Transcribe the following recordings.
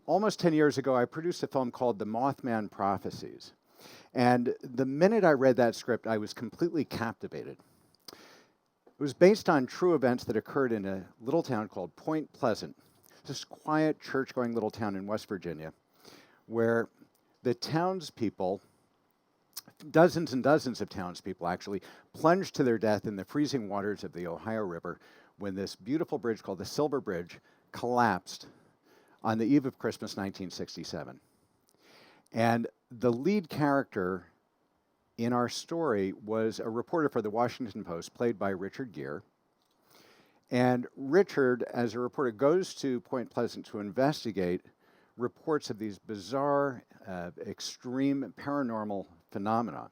almost 10 years ago, I produced a film called The Mothman Prophecies. And the minute I read that script, I was completely captivated. It was based on true events that occurred in a little town called Point Pleasant, this quiet church-going little town in West Virginia, where the townspeople, dozens and dozens of townspeople actually, plunged to their death in the freezing waters of the Ohio River when this beautiful bridge called the Silver Bridge collapsed on the eve of Christmas 1967. And the lead character in our story was a reporter for the Washington Post, played by Richard Gere. And Richard, as a reporter, goes to Point Pleasant to investigate reports of these bizarre, extreme paranormal phenomena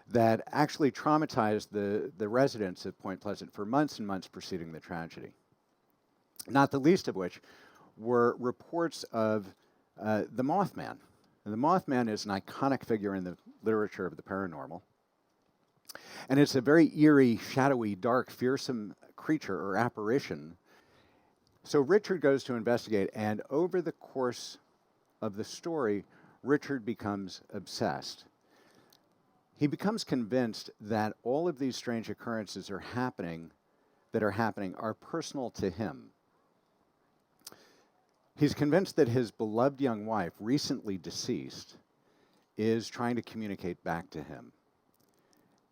that actually traumatized the residents of Point Pleasant for months and months preceding the tragedy. Not the least of which were reports of the Mothman. And the Mothman is an iconic figure in the literature of the paranormal. And it's a very eerie, shadowy, dark, fearsome creature or apparition. So Richard goes to investigate, and over the course of the story, Richard becomes obsessed. He becomes convinced that all of these strange occurrences are happening are personal to him. He's convinced that his beloved young wife, recently deceased, is trying to communicate back to him.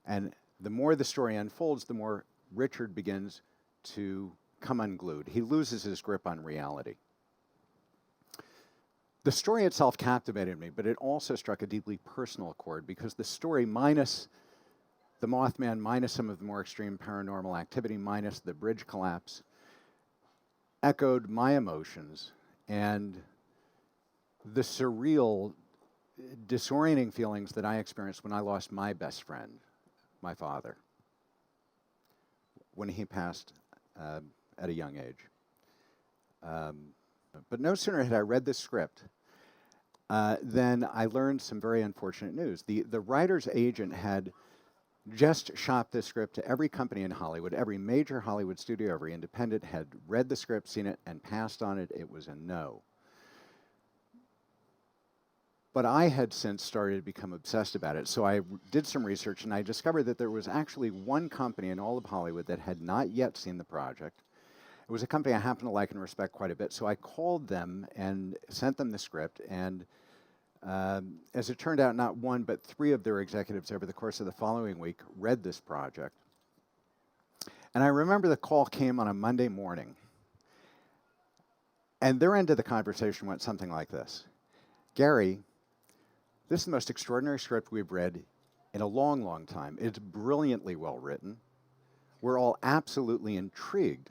And the more the story unfolds, the more Richard begins to come unglued. He loses his grip on reality. The story itself captivated me, but it also struck a deeply personal chord because the story, minus the Mothman, minus some of the more extreme paranormal activity, minus the bridge collapse, echoed my emotions and the surreal, disorienting feelings that I experienced when I lost my best friend, my father, when he passed at a young age. But no sooner had I read this script than I learned some very unfortunate news. The writer's agent had just shopped this script to every company in Hollywood. Every major Hollywood studio, every independent had read the script, seen it, and passed on it. It was a no. But I had since started to become obsessed about it. So I did some research, and I discovered that there was actually one company in all of Hollywood that had not yet seen the project. It was a company I happen to like and respect quite a bit. So I called them and sent them the script, and as it turned out, not one, but three of their executives over the course of the following week read this project. And I remember the call came on a Monday morning. And their end of the conversation went something like this. Gary, this is the most extraordinary script we've read in a long, long time. It's brilliantly well written. We're all absolutely intrigued.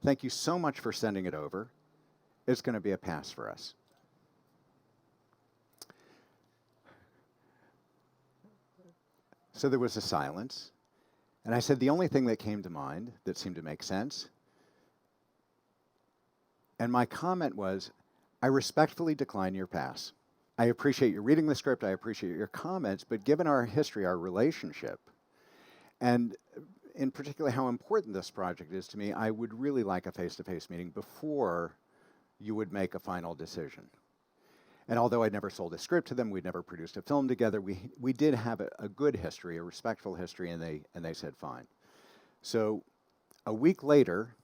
Thank you so much for sending it over. It's going to be a pass for us. So there was a silence, and I said the only thing that came to mind that seemed to make sense, and my comment was, I respectfully decline your pass. I appreciate you reading the script, I appreciate your comments, but given our history, our relationship, and in particular how important this project is to me, I would really like a face-to-face meeting before you would make a final decision. And although I'd never sold a script to them, we'd never produced a film together, we did have a good history, a respectful history, and they said fine. So a week later,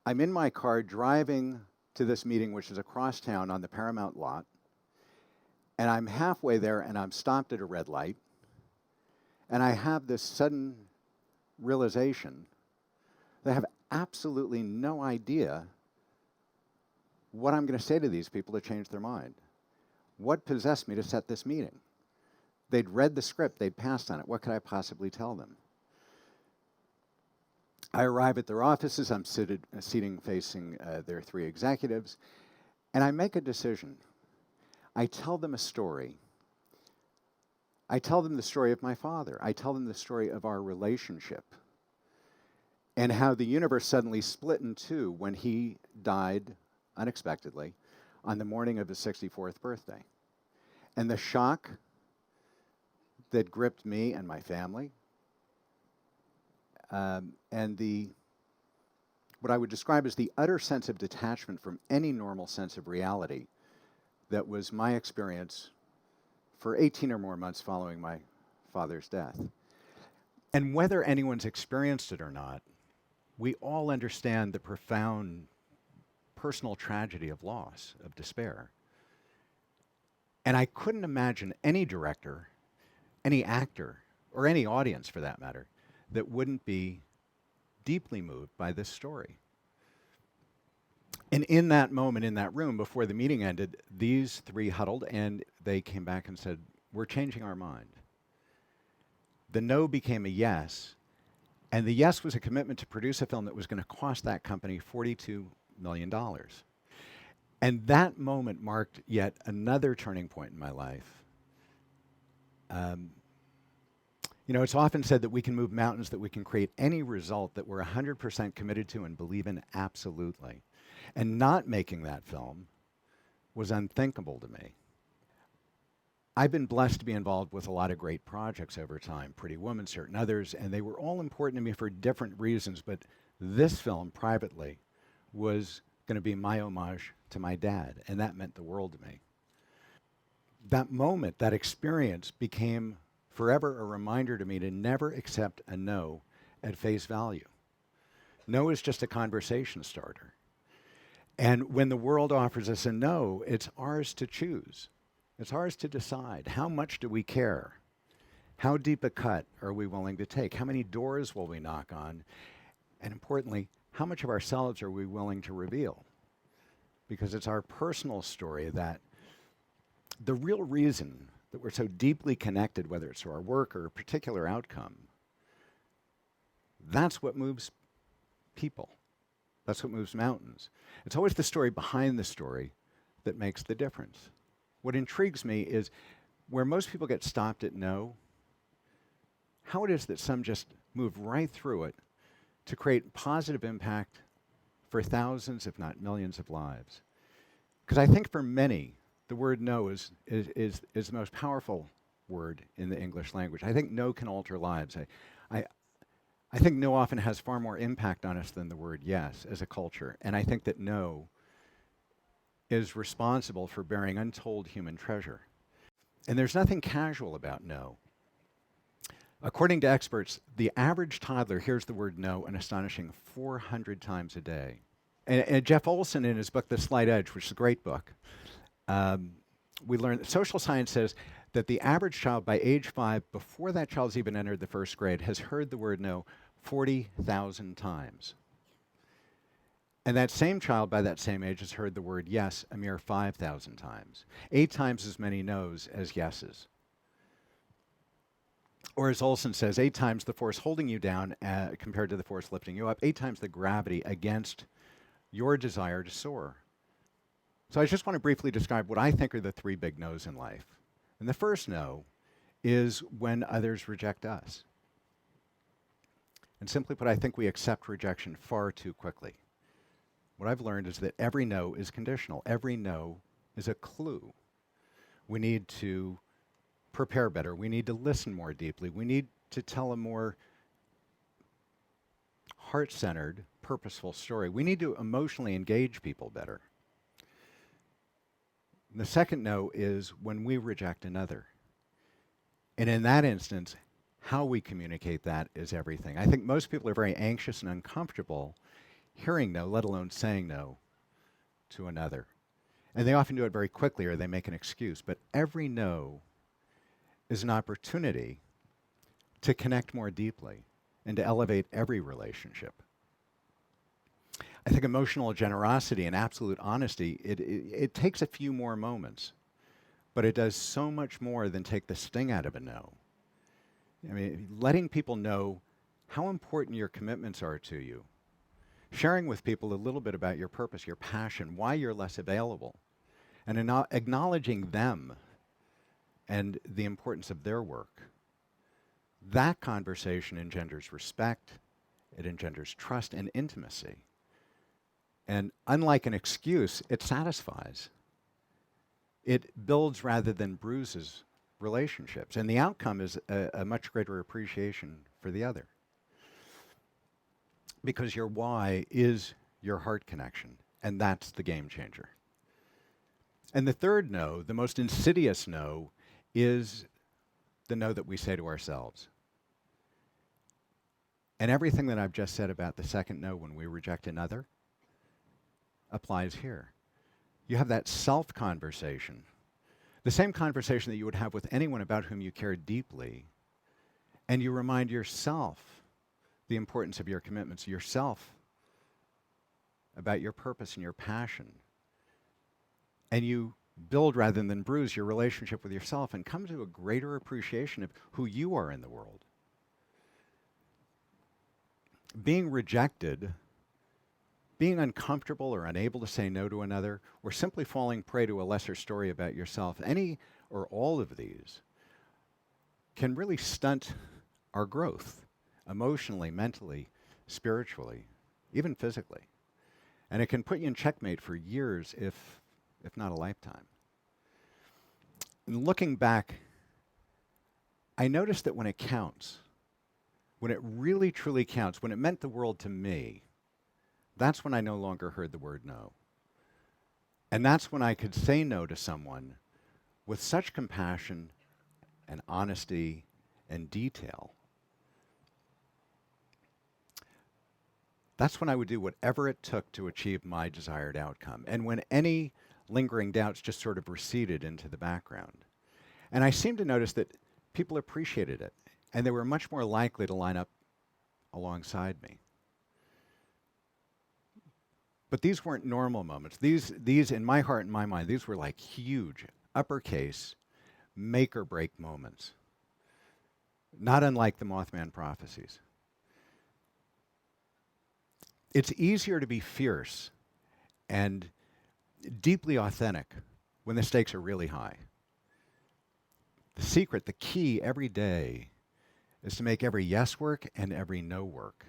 I'm in my car driving to this meeting, which is across town on the Paramount lot, and I'm halfway there, and I'm stopped at a red light, and I have this sudden realization that I have absolutely no idea what I'm going to say to these people to change their mind. What possessed me to set this meeting? They'd read the script, they'd passed on it. What could I possibly tell them? I arrive at their offices, I'm seating facing their three executives, and I make a decision. I tell them a story. I tell them the story of my father. I tell them the story of our relationship and how the universe suddenly split in two when he died unexpectedly on the morning of his 64th birthday. And the shock that gripped me and my family, and the what I would describe as the utter sense of detachment from any normal sense of reality that was my experience for 18 or more months following my father's death. And whether anyone's experienced it or not, we all understand the profound personal tragedy of loss, of despair. And I couldn't imagine any director, any actor, or any audience for that matter, that wouldn't be deeply moved by this story. And in that moment, in that room, before the meeting ended, these three huddled and they came back and said, "We're changing our mind." The no became a yes, and the yes was a commitment to produce a film that was going to cost that company $42 million. And that moment marked yet another turning point in my life. It's often said that we can move mountains, that we can create any result that we're 100% committed to and believe in absolutely. And not making that film was unthinkable to me. I've been blessed to be involved with a lot of great projects over time, Pretty Woman, certain others, and they were all important to me for different reasons, but this film, privately, was going to be my homage to my dad, and that meant the world to me. That moment, that experience became forever a reminder to me to never accept a no at face value. No is just a conversation starter. And when the world offers us a no, it's ours to choose. It's ours to decide. How much do we care? How deep a cut are we willing to take? How many doors will we knock on? And importantly, how much of ourselves are we willing to reveal? Because it's our personal story that the real reason that we're so deeply connected, whether it's to our work or a particular outcome, that's what moves people. That's what moves mountains. It's always the story behind the story that makes the difference. What intrigues me is where most people get stopped at no, how it is that some just move right through it to create positive impact for thousands, if not millions of lives. Because I think for many, the word no is the most powerful word in the English language. I think no can alter lives. I think no often has far more impact on us than the word yes as a culture. And I think that no is responsible for bearing untold human treasure. And there's nothing casual about no. According to experts, the average toddler hears the word no an astonishing 400 times a day. And Jeff Olson, in his book, The Slight Edge, which is a great book, we learned that social science says that the average child by age 5, before that child's even entered the first grade, has heard the word no 40,000 times. And that same child by that same age has heard the word yes a mere 5,000 times. 8 times as many no's as yeses. Or as Olson says, 8 times the force holding you down compared to the force lifting you up, 8 times the gravity against your desire to soar. So I just want to briefly describe what I think are the 3 big no's in life. And the first no is when others reject us. And simply put, I think we accept rejection far too quickly. What I've learned is that every no is conditional. Every no is a clue. We need to prepare better. We need to listen more deeply. We need to tell a more heart-centered, purposeful story. We need to emotionally engage people better. And the second no is when we reject another. And in that instance, how we communicate that is everything. I think most people are very anxious and uncomfortable hearing no, let alone saying no to another. And they often do it very quickly or they make an excuse. But every no is an opportunity to connect more deeply and to elevate every relationship. I think emotional generosity and absolute honesty, it takes a few more moments, but it does so much more than take the sting out of a no. I mean, letting people know how important your commitments are to you, sharing with people a little bit about your purpose, your passion, why you're less available, and acknowledging them and the importance of their work. That conversation engenders respect, it engenders trust and intimacy. And unlike an excuse, it satisfies. It builds rather than bruises relationships. And the outcome is a much greater appreciation for the other. because your why is your heart connection, and that's the game changer. And the third no, the most insidious no, is the no that we say to ourselves. And everything that I've just said about the second no when we reject another applies here. You have that self-conversation, the same conversation that you would have with anyone about whom you care deeply, and you remind yourself the importance of your commitments, yourself about your purpose and your passion. And you build rather than bruise your relationship with yourself and come to a greater appreciation of who you are in the world. Being rejected, being uncomfortable or unable to say no to another, or simply falling prey to a lesser story about yourself, any or all of these can really stunt our growth emotionally, mentally, spiritually, even physically. And it can put you in checkmate for years, if not a lifetime. And looking back, I noticed that when it counts, when it really truly counts, when it meant the world to me, that's when I no longer heard the word no. And that's when I could say no to someone with such compassion and honesty and detail. That's when I would do whatever it took to achieve my desired outcome, and when any lingering doubts just sort of receded into the background. And I seemed to notice that people appreciated it, and they were much more likely to line up alongside me. But these weren't normal moments. These, in my heart and my mind, these were like huge, uppercase, make or break moments. Not unlike the Mothman prophecies. It's easier to be fierce and deeply authentic when the stakes are really high. The secret, the key every day, is to make every yes work and every no work.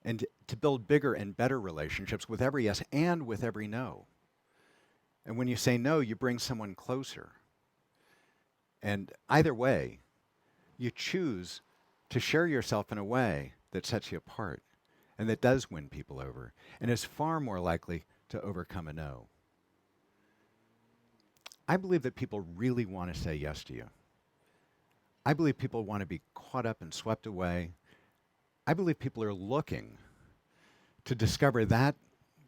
And to build bigger and better relationships with every yes and with every no. And when you say no, you bring someone closer. And either way, you choose to share yourself in a way that sets you apart and that does win people over and is far more likely to overcome a no. I believe that people really want to say yes to you. I believe people want to be caught up and swept away. I believe people are looking to discover that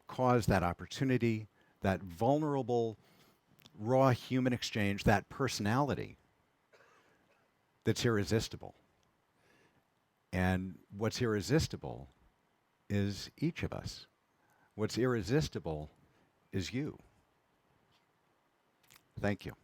cause, that opportunity, that vulnerable, raw human exchange, that personality that's irresistible. And what's irresistible is each of us. What's irresistible is you. Thank you.